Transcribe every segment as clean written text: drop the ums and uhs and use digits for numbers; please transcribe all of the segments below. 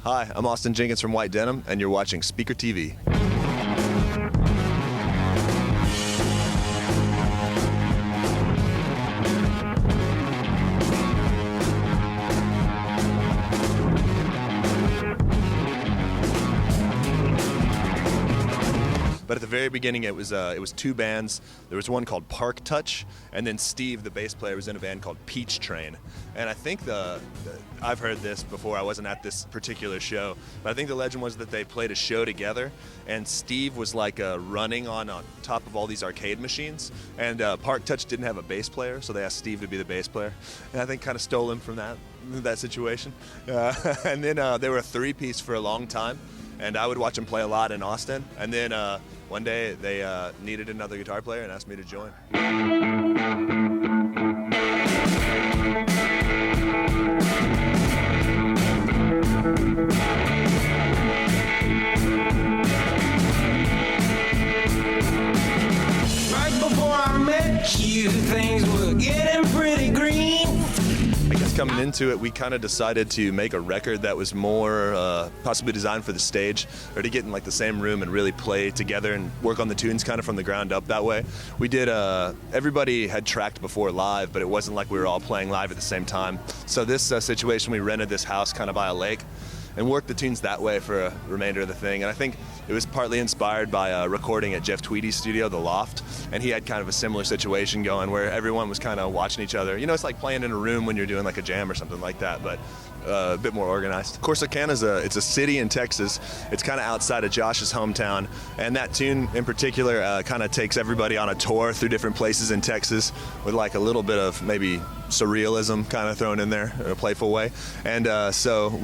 Hi, I'm Austin Jenkins from White Denim, and you're watching Speaker TV. But at the very beginning, it was two bands. There was one called Park Touch, and then Steve, the bass player, was in a band called Peach Train. And I think I've heard this before. I wasn't at this particular show, but I think the legend was that they played a show together, and Steve was like running on top of all these arcade machines, and Park Touch didn't have a bass player, so they asked Steve to be the bass player, and I think kind of stole him from that situation. And then they were a three-piece for a long time. And I would watch them play a lot in Austin. And then one day they needed another guitar player and asked me to join. Right before I met you, things were getting pretty green. I guess coming into it, we kind of decided to make a record that was more possibly designed for the stage, or to get in like the same room and really play together and work on the tunes kind of from the ground up that way. We did, everybody had tracked before live, but it wasn't like we were all playing live at the same time. So this situation, we rented this house kind of by a lake and worked the tunes that way for a remainder of the thing. And I think it was partly inspired by recording at Jeff Tweedy's studio, The Loft, and he had kind of a similar situation going where everyone was kind of watching each other. You know, it's like playing in a room when you're doing like a jam or something like that, but a bit more organized. Corsicana it's a city in Texas. It's kind of outside of Josh's hometown, and that tune in particular kind of takes everybody on a tour through different places in Texas with like a little bit of maybe surrealism kind of thrown in there in a playful way. And so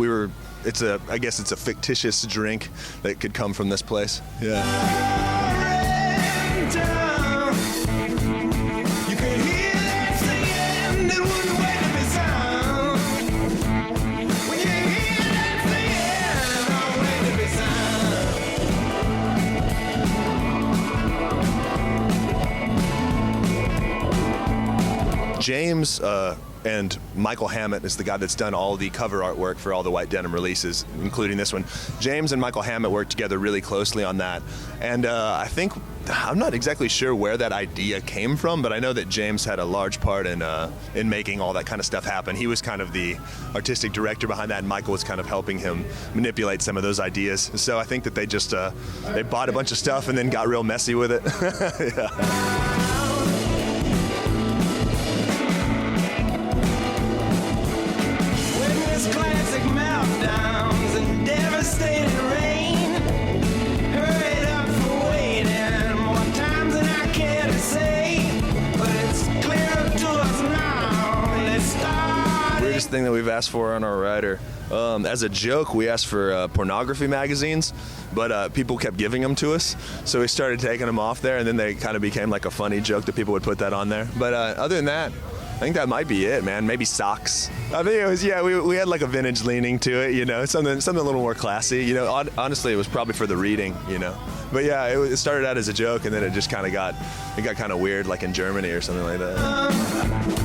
I guess it's a fictitious drink that could come from this place. Yeah. James and Michael Hammett is the guy that's done all the cover artwork for all the White Denim releases, including this one. James and Michael Hammett worked together really closely on that. And I'm not exactly sure where that idea came from, but I know that James had a large part in making all that kind of stuff happen. He was kind of the artistic director behind that, and Michael was kind of helping him manipulate some of those ideas. So I think that they just they bought a bunch of stuff and then got real messy with it. Yeah. Thing that we've asked for on our rider. As a joke, we asked for pornography magazines, but people kept giving them to us, so we started taking them off there, and then they kind of became like a funny joke that people would put that on there. But other than that, I think that might be it, man. Maybe socks. I think it was, yeah, we had like a vintage leaning to it, you know, something a little more classy. You know, honestly, it was probably for the reading, you know. But yeah, it started out as a joke, and then it just kind of got kind of weird, like in Germany or something like that.